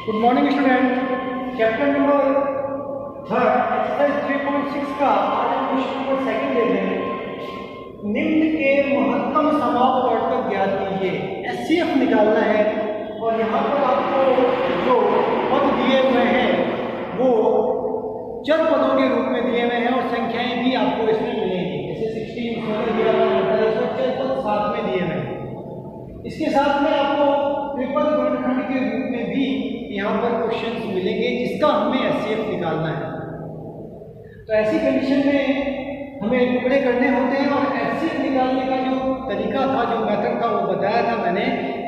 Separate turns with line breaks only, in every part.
Good morning student. Chapter number 3 exercise 3.6 का आज हम क्वेश्चन नंबर सेकंड लेते हैं। निम्न के महत्तम समापवर्तक ज्ञात कीजिए। एचसीएफ निकालना है और यहाँ पर आपको जो पद दिए हुए हैं वो चर पदों के रूप में दिए हुए हैं और संख्याएं भी आपको इसमें मिलेंगी। जैसे 16 16 दिया हुआ है, चर पद साथ में दिए हुए हैं। इसके साथ में आपको ट्रिपल गुणनखंड के रूप में भी यहाँ पर क्वेश्चंस मिलेंगे जिसका हमें एचसीएफ निकालना है। तो ऐसी कंडीशन में हमें टुकड़े करने होते हैं और एचसीएफ निकालने का जो तरीका था, जो मेथड था, वो बताया था मैंने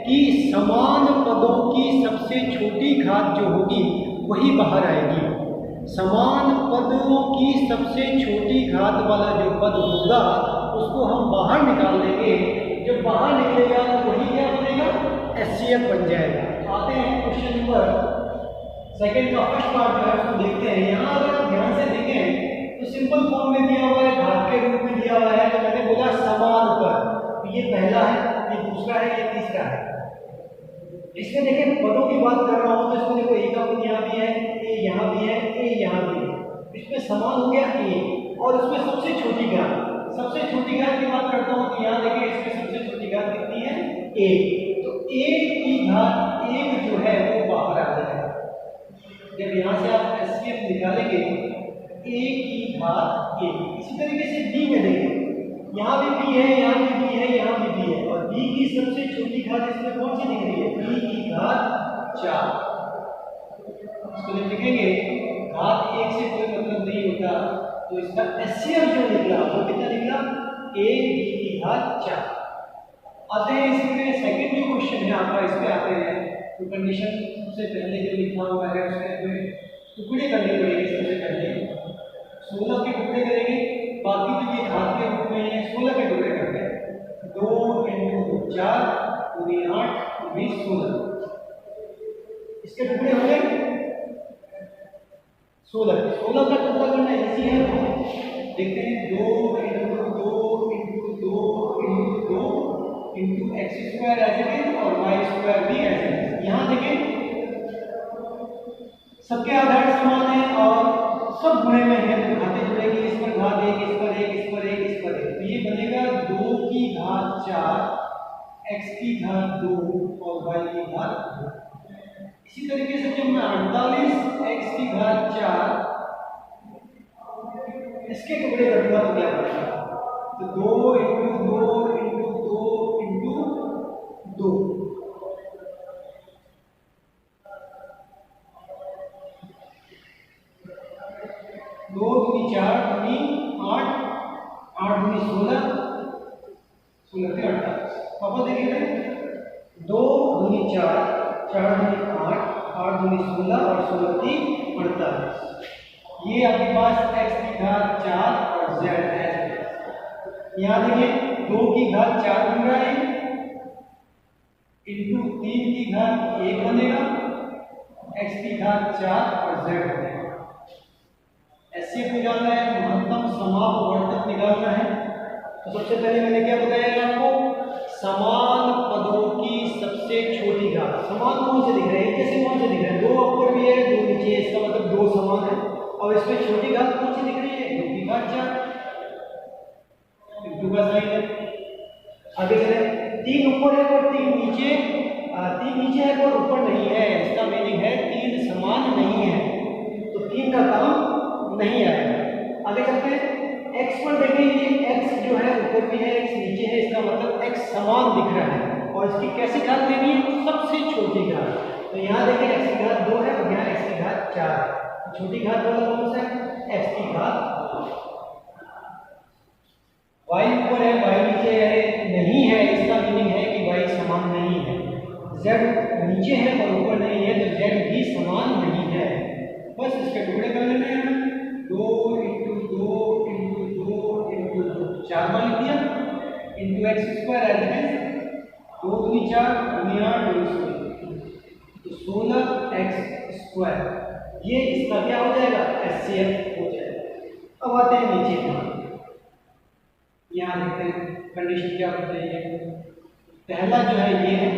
कि समान पदों की सबसे छोटी घात जो होगी वही बाहर आएगी। समान पदों की सबसे छोटी घात वाला जो पद होगा उसको हम बाहर निकाल देंगे। जब बाहर निकलेगा तो वही क्या बनेगा, एचसीएफ बन जाएगा। आते हैं क्वेश्चन नंबर सेकंड का फर्स्ट पार्ट जो है उसको देखते हैं। यहाँ अगर आप ध्यान से देखें तो सिंपल फॉर्म में दिया हुआ है, घात के रूप में दिया हुआ है। तो मैंने बोला समान पद, तो ये पहला है, ये दूसरा है, ये तीसरा है। इसमें देखिए पदों की बात कर रहा हूँ तो इसमें देखो ए का पद यहाँ भी है, ए यहाँ भी है, ए यहाँ भी है। इसमें समान हो गया ए और इसमें सबसे छोटी घात, सबसे छोटी घात की बात करता हूँ तो यहाँ देखिए इसमें सबसे छोटी घात कितनी है, एक। तो एक की घात एक जो है वो बाहर आ जाएगा। जब यहाँ से आप एचसीएफ निकालेंगे एक की घात एक। इसी तरीके से बी में देखें, यहाँ भी बी है, यहाँ भी बी है, यहाँ भी बी है और बी की सबसे छोटी घात इसमें कौन सी दिख रही है, बी की घात 4। इसको जब लिखेंगे घात एक से कोई मतलब नहीं होता, तो इसका एचसीएफ जो निकला वो कितना निकला, ए बी की घात 4। आते हैं इसमें सेकंड जो क्वेश्चन है आपका, इस पे आते हैं। तो कंडीशन सबसे पहले जो लिखा हुआ है उसमें टुकड़े करने पड़ेंगे। सबसे पहले 16 के टुकड़े करेंगे, बाकी तो ये घात के रूप में है, 16 के टुकड़े करते हैं। 2 × 4 × 8 × 16, इसके टुकड़े हो गए 16। 16 का टुकड़ा करना इजी है, देखते हैं। 2 × 2 × 2 × 2 into x square as it is और वाई स्क्वायर भी एज इट इज। यहाँ देखें सबके आधार समान है और सब गुणे में है, तो घातें जुड़ेगी। इस पर घात 1, इस पर 1, इस पर 1, इस पर 1, तो ये बनेगा 2 की घात 4, एक्स की घात 2 और वाई की घात 2। इसी तरीके से जब मैं 48 एक्स की घात 4 इसके टुकड़े करूंगा तो क्या बनेगा, तो 2 × 2 × 2 × 2, 2 दूनी 4 दूनी 8, 8 दूनी 16, 16 के 48। पापा देखिए 2 दूनी 4, 4 दूनी 8, 8 दूनी 16 और 16 की 48। ये आपके पास x की घात 4 और z है। यहाँ देखिए 2 की घात 4 बन रहा है इंटू 3 की घात 1 बनेगा, x की घात 4 और z बनेगा। एचसीएफ निकालना है, महत्तम समापवर्तक निकालना है। तो सबसे पहले मैंने क्या बताया आपको, समान पदों की सबसे छोटी घात। समान कौन से दिख रहे हैं, जैसे कौन से दिख रहे हैं, 2 ऊपर भी है 2 नीचे, इसका मतलब 2 समान है। और इसमें छोटी घात कौन सी दिख रही है, 2 की घात 4, इंटू का साइन है। आगे चले, 3 ऊपर है और 3 नीचे, 3 नीचे है और ऊपर नहीं है। इसका मीनिंग है 3 समान नहीं है, तो 3 का काम नहीं आएगा। आगे चलते हैं, x पर देखें, ये x जो है ऊपर भी है, x नीचे है, इसका मतलब x समान दिख रहा है। और इसकी कैसी घात लेनी है, सबसे छोटी घात। तो यहाँ देखें x की घात 2 है और यहाँ x की घात 4 है। छोटी घात वाला कौन सा है, x की घात 2। y ऊपर है y नीचे है, नहीं है, इसका मीनिंग है कि y समान नहीं है। z नीचे है और ऊपर नहीं है, तो z भी समान नहीं है। बस इसके टुकड़े कर लेने हैं। 2 × 2 × 2 × 2, 4 बार लिख दिया, into x square as it is, 2 दूनी 4 दूनी 8 दूनी 16, तो 16 एक्स स्क्वायर। ये इसका क्या हो जाएगा, एचसीएफ हो जाएगा। अब आते हैं नीचे का, यहाँ देखते हैं कंडीशन क्या बताई है। पहला जो है ये है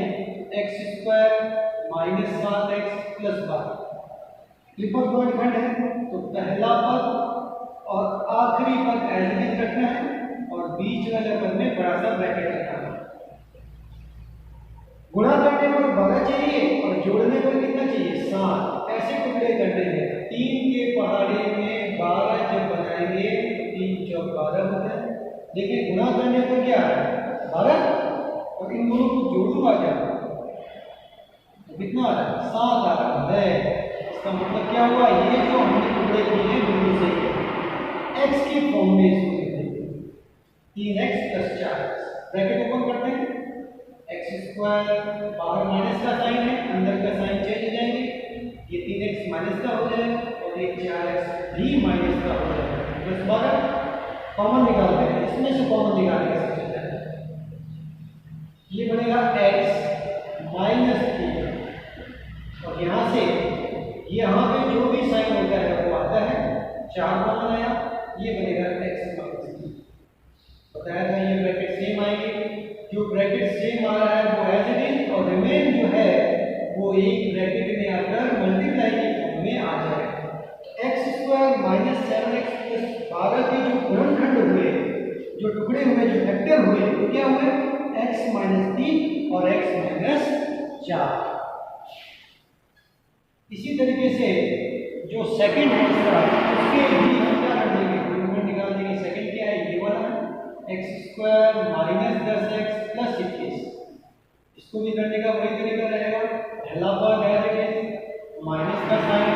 x² - 7x प्लस 12। ट्रिपल गुणनखंड है तो पहला पद और आखिरी पद एज इट इज रखना है और बीच वाले पद में बड़ा सा ब्रैकेट रखना है। गुणा करने पर 12 चाहिए और जोड़ने पर कितना चाहिए 7। ऐसे टुकड़े करने हैं 3 के पहाड़े में 12 जब बनाएंगे तो 3 चौक 12 होता है। देखिए गुणा करने पर क्या है 12 और इन दोनों को जोड़ूंगा क्या तो कितना आ रहा है 7 आ रहा है। इसका मतलब क्या हुआ ये जो हमने टुकड़े किए हैं बिल्कुल सही है। x के फॉर्म में इसको लिख देंगे 3x + 4x ब्रैकेट ओपन करते हैं x² बाहर माइनस का साइन है अंदर का साइन चेंज हो जाएंगे ये 3x माइनस का हो जाएगा और ये 4x भी माइनस का हो जाएगा। प्लस 12 कॉमन निकालते हैं इसमें से कॉमन निकालेंगे सबसे पहले ये बनेगा x -3 और यहाँ से यहाँ पे जो भी साइन होता है वो आता है 4 कॉमन आया ये बनेगा x -3। बताया था ये ब्रैकेट सेम आएंगे जो ब्रैकेट सेम आ रहा है वो एज इट इज और रिमेन जो है वो एक ब्रैकेट में आकर मल्टीप्लाई के फॉर्म में आ जाएगा। x² - 7x + 12 के जो गुणनखंड हुए जो टुकड़े हुए जो फैक्टर हुए वो क्या हुए x -3 और x -4। इसी तरीके से जो सेकंड है इसका उसके भी हम क्या कर देंगे गुणनखंड निकाल देंगे। सेकंड क्या है ये वाला x² - 10x + 21 इसको भी करने का वही तरीका रहेगा। पहला पद है लेकिन माइनस का साइन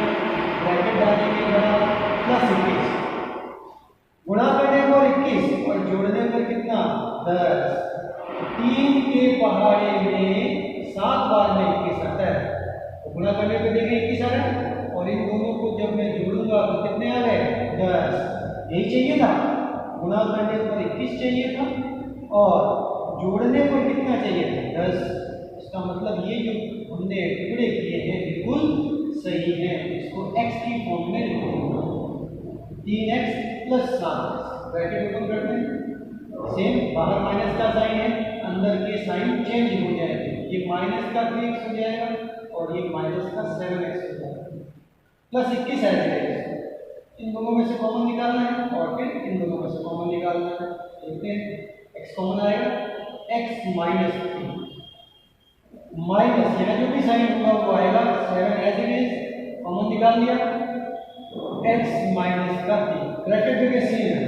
ब्रैकेट डालेंगे बड़ा +21 गुणा करने पर 21 और जोड़ने पर कितना 10। 3 के पहाड़े में 7 बार में 21 आता है तो गुणा करने पर देखें 21 आ रहा है और इन दोनों को जब मैं जोड़ूंगा तो कितने आ गए 10। यही चाहिए था गुणा करने पर 21 चाहिए था और जोड़ने पर कितना चाहिए था 10। इसका मतलब ये जो हमने टुकड़े किए हैं बिल्कुल सही है। इसको x की फॉर्म में लिखूंगा 3x + 7 ब्रैकेट ओपन करते हैं सेम बाहर माइनस का साइन है अंदर के साइन चेंज हो जाएंगे ये माइनस का 3x हो जाएगा और ये माइनस का 7x हो जाएगा +21 आएगा। इन दोनों में से कॉमन निकालना है और फिर इन दोनों में से कॉमन निकालना है। देखते हैं x कॉमन आएगा x -3 माइनस यहाँ जो भी साइन होगा वो आएगा 7 एज इट इज कॉमन निकाल लिया x -3 ब्रैकेट भी सेम है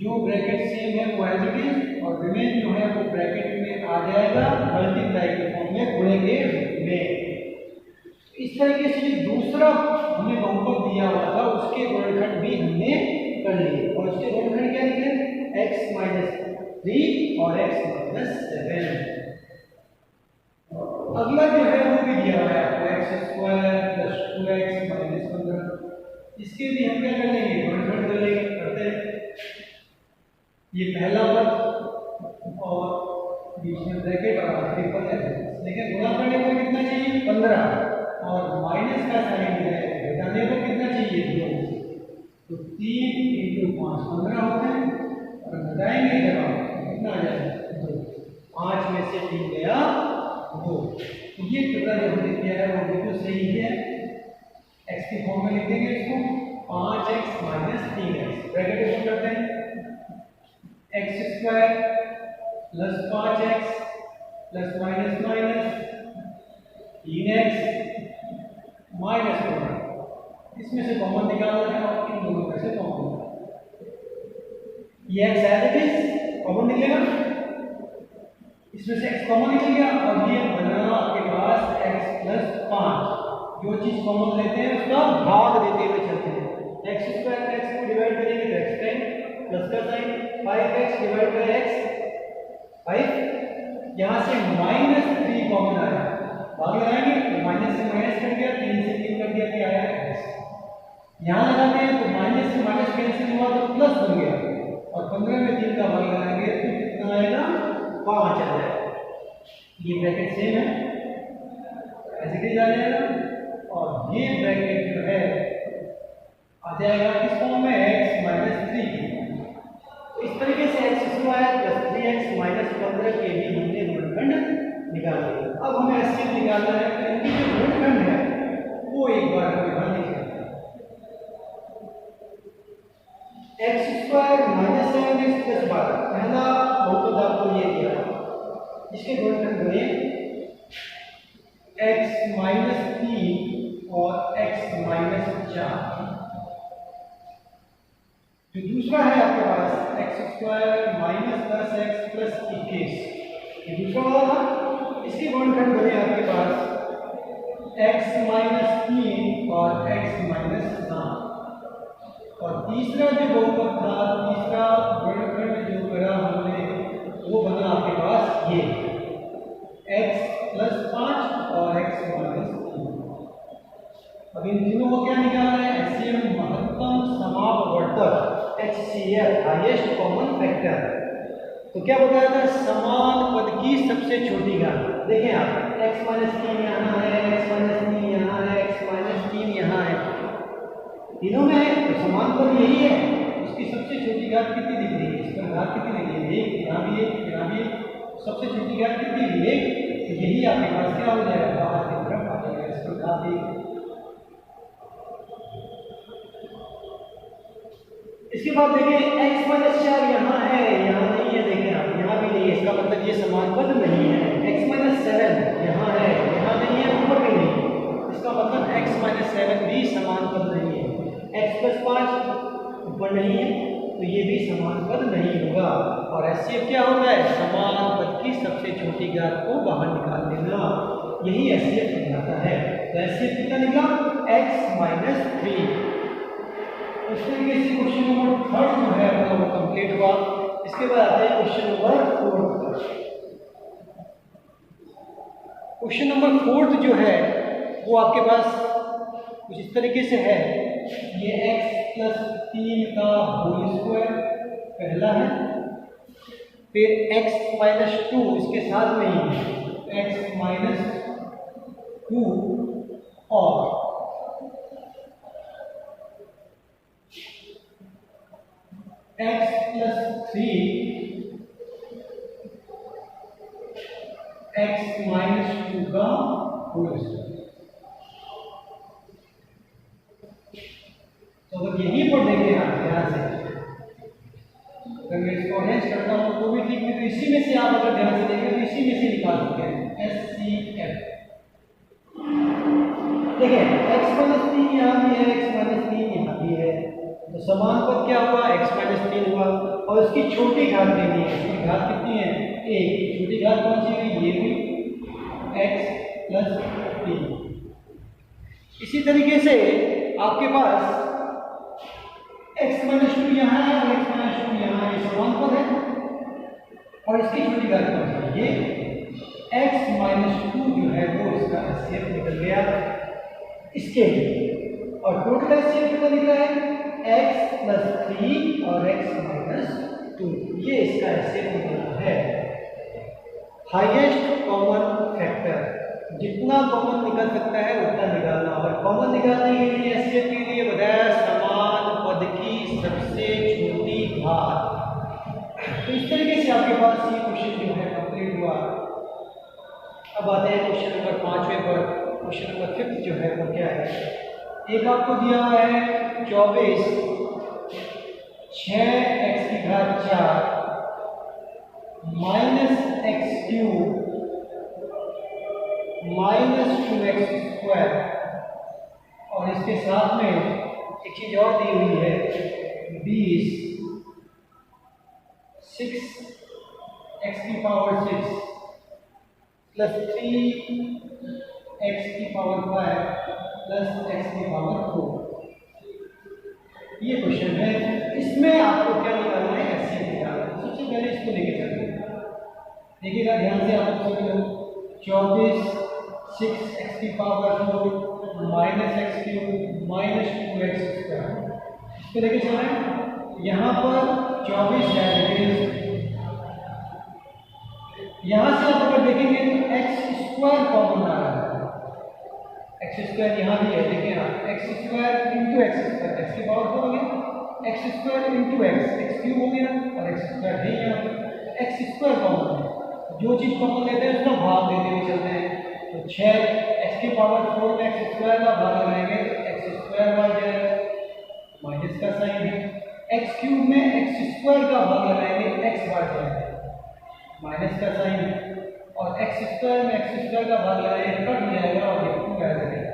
जो ब्रैकेट सेम है वो एज इट इज और रिमेन जो है वो ब्रैकेट में आ जाएगा मल्टीप्लाई के फॉर्म में गुणे के में। इस तरीके से जो दूसरा हमें बहुपद दिया हुआ था उसके गुणनखंड भी हमने कर लिए और उसके गुणनखंड क्या लिखे x -3 और x -7। अगला जो है वो भी दिया हुआ है आपको x² + 2x - 15 इसके भी हम क्या कर लेंगे गुणनखंड कर लेंगे करते हैं। ये पहला पद और बीच में ब्रैकेट और आखिरी पद है लेकिन गुणा करने पर कितना चाहिए 15 और माइनस का साइन है घटाने पर कितना चाहिए 2 तो 3 × 5 15 होते हैं और घटाएंगे जब आप कितना आ जाएगा 2 5 में से 3 गया 2 तो ये टुकड़ा जो हमने किया है वो बिल्कुल सही है। x की फॉर्म में लिख देंगे इसको 5x - 3x ब्रैकेट ओपन करते हैं x² + 5x + -3x -4 इसमें से कॉमन निकालना है और इन दोनों में से कॉमन ये x as it is common निकलेगा इसमें से x कॉमन निकल गया और ये बना आपके पास x + 5 जो चीज कॉमन लेते हैं उसका भाग देते हुए चलते हैं x² x को डिवाइड करेंगे तो x टाइम प्लस का sign 5x divide by x 5 यहाँ से -3 कॉमन आया भाग लगाएंगे तो माइनस से माइनस कट गया 3 से 3 कट गया क्या आया यहाँ लगाते हैं तो माइनस से माइनस कैंसिल हुआ तो प्लस बन गया और 15 में 3 का भाग लगाएंगे तो कितना आएगा 5 आ जाएगा। ये ब्रैकेट सेम है ऐसे ही आ जाएगा और ये ब्रैकेट जो है आ जाएगा किस फॉर्म में x -3 तो इस तरीके से x² + 3x - 15 के भी हमने गुणनखंड निकाल लिया। अब हमें HCF निकालना है तो इनकी जो गुणनखंड है x माइनस 3 और x माइनस 4। जो दूसरा है आपके पास x square minus 10x plus 21, ये दूसरा वाला था। इसके गुणनखंड बने आपके पास x माइनस 3 और x माइनस 7। और तीसरा जो बहुपद था, तीसरा गुणनखंड जो करा हमने, वो बना आपके पास ये x प्लस 5 और x माइनस 3। अब इन तीनों को क्या निकालना है? एचसीएफ महत्तम समापवर्तक, HCF हाईएस्ट कॉमन फैक्टर। तो क्या बताया था? समान पद की सबसे छोटी घात। देखें आप, x माइनस 3 यहाँ है, x माइनस 3 यहाँ है, x माइनस 3 यहाँ है, तीनों में है तो समान पद यही है। उसकी सबसे छोटी घात कितनी दिख रही है? इसका घात कितनी दिख रही है? एक, यहाँ भी एक, यहाँ भी एक। सबसे छोटी घात कितनी दिख रही है? तो यही आपके पास क्या हो जाएगा? बाहर की तरफ आ जाएगा। इसकी घात एक। इसके बाद देखें x माइनस 4 यहाँ है, यहाँ नहीं है। देखें आप, यहाँ भी नहीं है, इसका मतलब ये समान पद नहीं है। x माइनस 7 यहाँ है, यहाँ नहीं है, ऊपर भी नहीं है, इसका मतलब x माइनस 7 भी समान पद नहीं है। x प्लस 5 ऊपर नहीं है, तो ये भी समान पद नहीं होगा। और एचसीएफ क्या होता है? समान पद की सबसे छोटी घात को बाहर निकाल देना, यही एचसीएफ कहलाता है। तो एचसीएफ कितना निकला? x minus 3। इस तरीके से क्वेश्चन नंबर 3 जो है वो कंप्लीट हुआ। इसके बाद आते हैं क्वेश्चन नंबर 4 पर। क्वेश्चन नंबर 4 जो है वो आपके पास कुछ इस तरीके से है। ये x प्लस 3 का होल स्क्वायर पहला है, फिर x माइनस 2 इसके साथ में ही है, x माइनस 2 और x प्लस 3 x माइनस 2 का होल स्क्वायर। तो अगर यही पर देखें आप ध्यान से, अगर मैं इसको अरेंज करता हूँ तो भी ठीक है। तो इसी में से आप अगर ध्यान से देखें तो इसी में से निकाल सकते हैं HCF। देखिए x माइनस 3 यहाँ भी है, x माइनस 3 यहाँ भी है, तो समान पद क्या हुआ? x माइनस 3 हुआ। और इसकी छोटी घात लेनी है। इसकी घात कितनी है? 1। छोटी घात कौन सी हुई? ये भी x प्लस 3। इसी तरीके से आपके पास x माइनस 2 यहाँ है और x माइनस 2 यहाँ है, समान पद है। और इसकी छोटी घात कौन सी है? ये x माइनस 2 जो है वो इसका एचसीएफ निकल गया इसके लिए। और टोटल एचसीएफ कितना निकला है? x प्लस 3 और x माइनस 2, ये इसका एचसीएफ निकलना है। हाईएस्ट कॉमन फैक्टर, जितना कॉमन निकल सकता है उतना निकालना। और कॉमन निकालने के लिए एचसीएफ के लिए बताया समान पद की सबसे छोटी घात। तो इस तरीके से आपके पास ये क्वेश्चन जो है कंप्लीट हुआ। अब आते हैं क्वेश्चन नंबर 5वें पर। क्वेश्चन नंबर 5 जो है वो क्या है? एक आपको दिया हुआ है 24 6x की घात 4 minus x cube minus 2x square, और इसके साथ में एक चीज और दी हुई है 20 6x की पावर 6 प्लस 3x की पावर 5 प्लस x की पावर 4। ये क्वेश्चन है, इसमें आपको क्या निकालना है? एचसीएफ निकालना है। सबसे पहले इसको लेके चलते हैं, देखिएगा ध्यान से आप सभी लोग। 24 6x की power 4 minus x cube minus 2x square, इसको लेके चल रहे हैं। यहाँ पर 24 है, यहाँ से आप अगर देखेंगे तो x स्क्वायर कॉमन आ रहा है। एक्स स्क्वायर यहाँ भी है, देखिए आप x square into x square, x की पावर 4 हो गया, x square into x, x cube हो गया, और एक्स स्क्वायर है यहाँ पे। एक्स स्क्वायर कॉमन है, जो चीज़ कॉमन लेते हैं उसका भाग देते हुए चलते हैं। तो 6 एक्स की पावर 4 में एक्स स्क्वायर का भाग लगाएंगे तो एक्स स्क्वायर बढ़ जाएगा, माइनस का साइन है। एक्स क्यूब में एक्स स्क्वायर का भाग लगाएंगे, एक्स बढ़ जाएगा, माइनस का साइन है। और एक्स स्क्वायर में एक्स स्क्वायर का भाग लगाए कट जाएगा और ये 2 एज इट इज।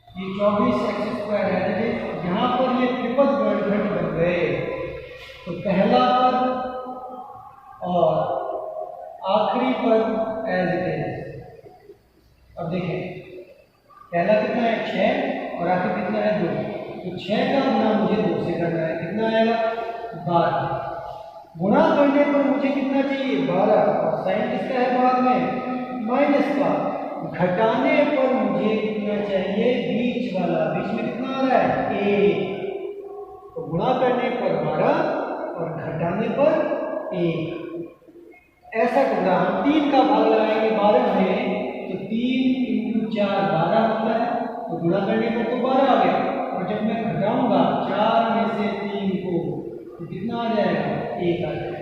ये 24 x square as it is. यहाँ पर ये ट्रिपल वर्गखंड बन गए, तो पहला पद और आखिरी पद एज इट इज। अब देखें पहला कितना है 6 और आखिर कितना है 2, तो 6 का गुना मुझे 2 से करना है, कितना आएगा 12। गुणा करने पर मुझे कितना चाहिए 12, और साइन किसका है बाद में माइनस का। घटाने पर मुझे कितना चाहिए बीच वाला, बीच में कितना आ रहा है 1, तो गुणा करने पर 12 और घटाने पर 1। ऐसा टुकड़ा हम 3 का भाग लगाएंगे 12 में, तो 3 × 4 12 होता है, तो गुणा करने पर तो 12 आ गया, और जब मैं घटाऊंगा 4 में से 3 को तो कितना आ जाएगा 1 आ जाएगा।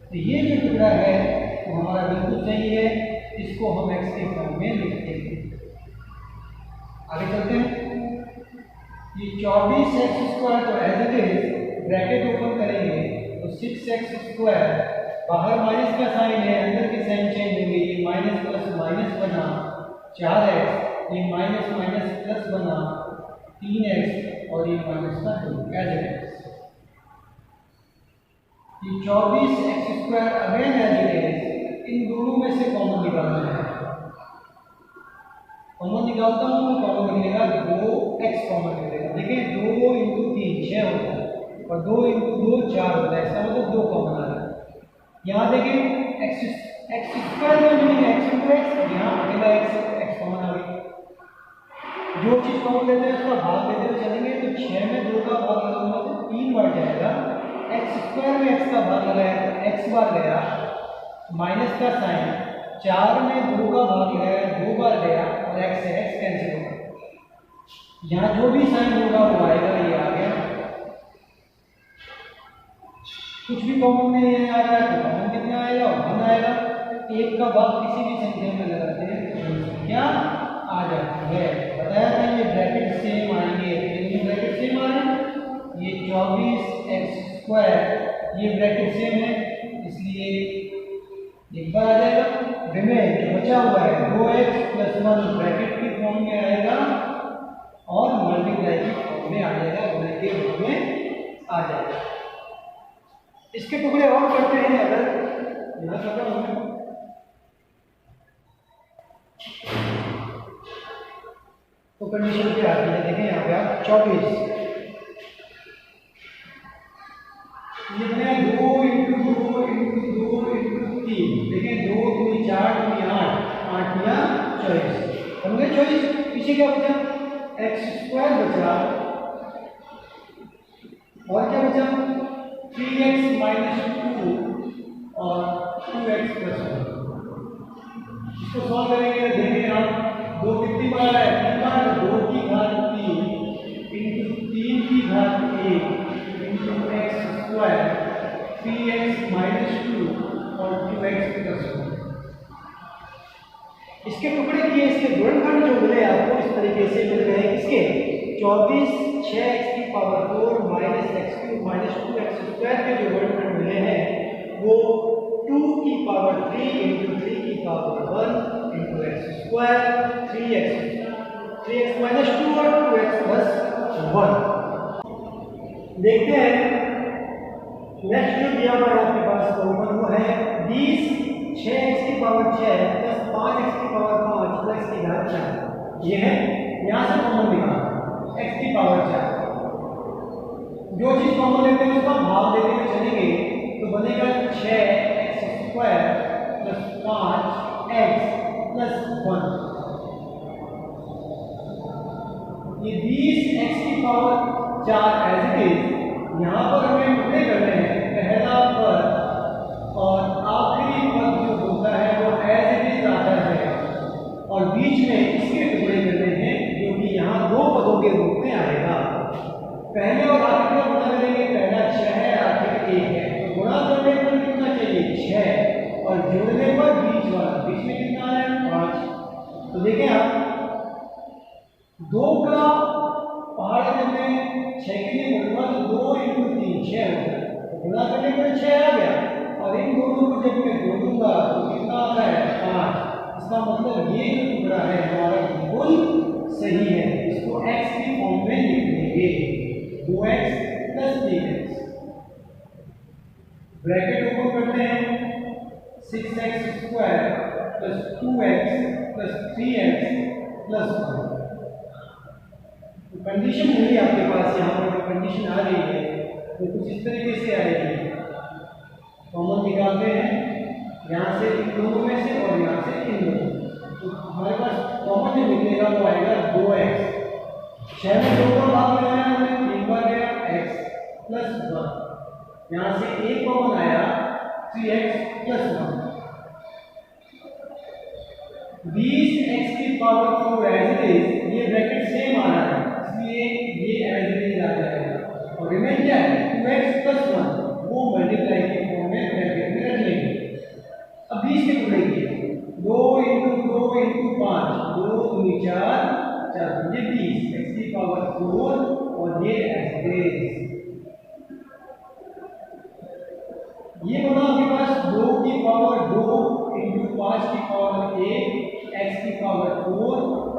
तो ये जो टुकड़ा है वो हमारा बिल्कुल सही है, इसको हम x के फॉर्म में लिखते हैं। आगे चलते हैं। ये 24 एक्स स्क्वायर तो as it is, bracket open करेंगे तो 6 एक्स स्क्वायर, बाहर माइनस का साइन है, अंदर के साइन चेंज होंगे, ये माइनस प्लस माइनस बना 4x, ये माइनस माइनस प्लस बना 3x, और ये माइनस का 2 एज इट इज। ये 24 x square again as it is, इन दोनों में से कॉमन निकालना है। कॉमन निकालता हूँ तो कॉमन निकलेगा 2x कॉमन निकलेगा। देखिए 2 × 3 6 होता है, और 2 × 2 4 होता है, इसका मतलब 2 कॉमन आ रहा है। यहाँ देखिए एक्स स्क्वायर में मिलेगा x × x, यहाँ अकेला x कॉमन आ गया। जो चीज़ कॉमन लेते हैं उसका भाग लेते हुए चलेंगे, तो 6 में 2 का भाग लगाऊंगा तो 3 बार जाएगा। एक्स स्क्वायर में x का भाग लगाया तो x बार गया, माइनस का साइन 4 में 2 का भाग लगाया 2 बार गया, और x से x कैंसिल होगा। यहाँ जो भी साइन होगा वो आएगा, ये आ गया। कुछ भी कॉमन नहीं आ रहा है तो कॉमन कितना आएगा 1 आएगा। 1 का भाग किसी भी संख्या में लगाते हैं तो संख्या आ जाती है। बताया था ये ब्रैकेट सेम आएंगे, ये ब्रैकेट सेम आ रहे हैं। ये 24 एक्स स्क्वायर ये ब्रैकेट सेम है, इसलिए एक बार आ जाएगा। रिमेन जो बचा हुआ है 2x + 1 ब्रैकेट की फॉर्म में आएगा और मल्टीप्लाई की फॉर्म में आ जाएगा, गुणे के रूप में आ जाएगा। इसके टुकड़े और करते हैं, अगर यहाँ खत्म हो तो कंडीशन क्या आती है। देखें यहाँ पे आप 24 ये बने 2 × 2 × 2 × 3। देखें 2 × 2 4 × 2 8 8 या 24 समझे। 24 पीछे क्या बचा x² बचा, और क्या बचा 3x - 2 और 2x + 1। इसको सॉल्व करेंगे, देखें आप 2 कितनी बार है 3 बार, 2 की घात 3 × 3 की घात 1 × x², 3x - 2 और 2x + 1। इसके टुकड़े किए, इसके गुणनखंड जो मिले आपको इस तरीके से मिल गए। किसके 24 6x⁴ -x³ - 2x² के जो गुणनखंड मिले हैं वो 2³ × 3 × 3³ 1 × x², 3x - 2 और 2x + 1। देखते हैं नेक्स्ट जो दिया हुआ है आपके पास कॉमन वो है 20 6x⁴ + 5x⁴ + x की घात 4। ये है, यहाँ से कॉमन निकालना x⁴ 4। जो चीज कॉमन लेते हैं उसका भाग लेते हुए चलेंगे तो बनेगा 6x² + 5x + 1। ये 20x⁴ 4 एज इट इज। यहाँ पर हमें टुकड़े करने हैं, पहला पद और आखिरी पद जो होता है वो एज इट इज आता है, और बीच में इसके टुकड़े करने हैं जो कि यहाँ 2 पदों के रूप में आएगा। पहले और आखिरी का गुणा करेंगे, पहला 6 है, आखिर 1 है, तो गुणा करने पर कितना चाहिए 6, और जोड़ने पर बीच वाला, बीच में कितना है 5। तो देखें आप 2 का पहाड़ में 6 के लिए गुणा तो 2 × 3 6 होता है, तो गुणा करने पर 6 आ गया, और इन दोनों को जब मैं जोड़ूंगा तो कितना आता है 5। इसका मतलब ये जो टुकड़ा है हमारा बिल्कुल सही है। इसको x की फॉर्म में लिख देंगे 2x + 3x। ब्रैकेट ओपन करते हैं 6x² + 2x + 3x + 1। कंडीशन नहीं आपके पास, यहाँ पर कंडीशन आ रही है तो कुछ इस तरीके से आएगी। कॉमन निकालते हैं यहाँ से इन दोनों में से और यहाँ से इन दोनों, तो हमारे पास कॉमन जो निकलेगा वो आएगा 2x। 6 में 2 का भाग में आया हमें 3 बार गया x + 1। यहाँ से एक कॉमन आया 3x + 1। 20x⁴ as it is, ये ब्रैकेट सेम आ रहा है इसलिए ये एज इट इज आ जाएगा और रिमेन क्या है 2x + 1, वो मल्टीप्लाई के फॉर्म में ब्रैकेट में रख लेंगे। अब 20 के टुकड़े किए 2 × 2 × 5, 2 दूनी 4, 4 ये 20 x⁴ और ये एज इट इज। ये बना आपके पास 2 की पावर 2 × 5 की पावर 1 x⁴ 4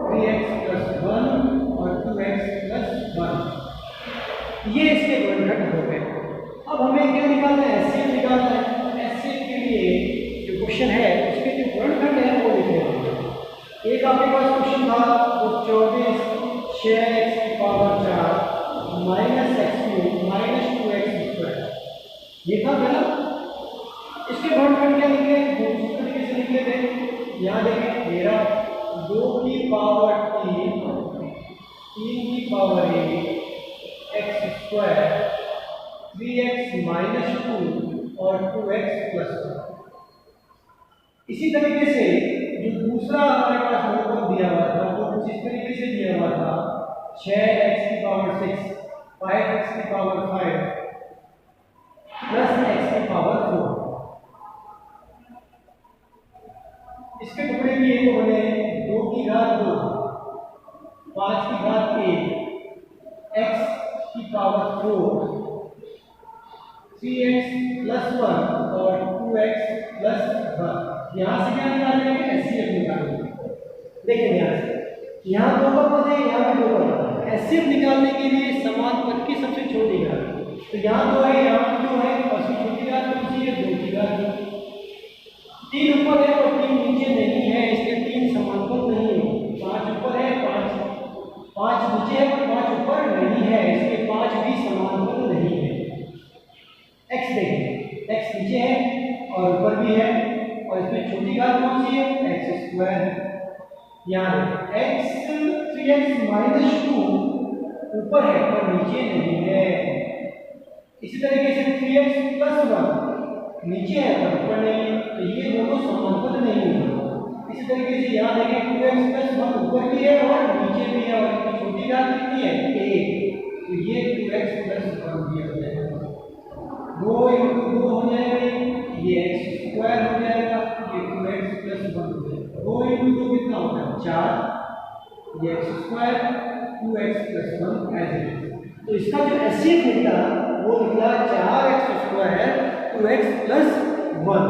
3x + 1 और 2x + 1। ये इसके गुणनखंड हो गए। अब हमें क्या निकालना है, एचसीएफ निकालना है। एचसीएफ के लिए जो क्वेश्चन है उसके जो गुणनखंड है वो लिख लेते हैं। एक आपके पास क्वेश्चन था वो 24 6x⁴ -x³ -2x², ये था पहला। इसके गुणनखंड क्या लिखे, दूसरे तरीके से लिख लेते हैं। यहाँ देखें मेरा 2 की पावर 3 3 की पावर 1 x², 3x - 2 और 2x + 1। इसी तरीके से जो दूसरा हमारे पास बहुपद दिया हुआ था वो कुछ इस तरीके से दिया हुआ था 6x⁴ 5x⁴ 5 x⁴ 4। इसके टुकड़े किए तो बने 2 की घात 2 5 की घात 1 x⁴ 3x + 1 और 2x + 1। यहाँ से क्या निकालेंगे, एचसीएफ निकालेंगे। देखिए यहाँ से यहाँ 2 का पद है, यहाँ भी 2 का पद है। एचसीएफ निकालने के लिए समान पद की सबसे छोटी घात, तो यहाँ 2 है यहाँ 2 है और सबसे छोटी घात कौन सी है 2 की घात 2। 3 ऊपर है और 3 नीचे नहीं है, इसलिए 3 समांतर नहीं है। 5 ऊपर है 5 नीचे है पर 5 ऊपर नहीं है, इसलिए 5 भी समांतर नहीं है। x देखिए x नीचे है और ऊपर भी है और इसमें छोटी घात कौन सी है x²। यहाँ x 3x - 2 ऊपर है पर नीचे नहीं है। इसी तरीके से 3x + 1 नीचे है पर ऊपर नहीं है, तो ये दोनों समांतर नहीं है। इसी तरीके से यहाँ देखें 2x + 1 ऊपर भी है और नीचे भी है और इसकी छोटी घात कितनी है 1, तो ये 2x + 1 दिया जाएगा। 2 × 2 हो जाएगा, ये x² हो जाएगा, ये 2x + 1 हो जाएगा। 2 × 2 कितना होता है 4, ये x² 2x + 1 as it is. तो इसका जो एचसीएफ निकला वो निकला 4x² 2x + 1।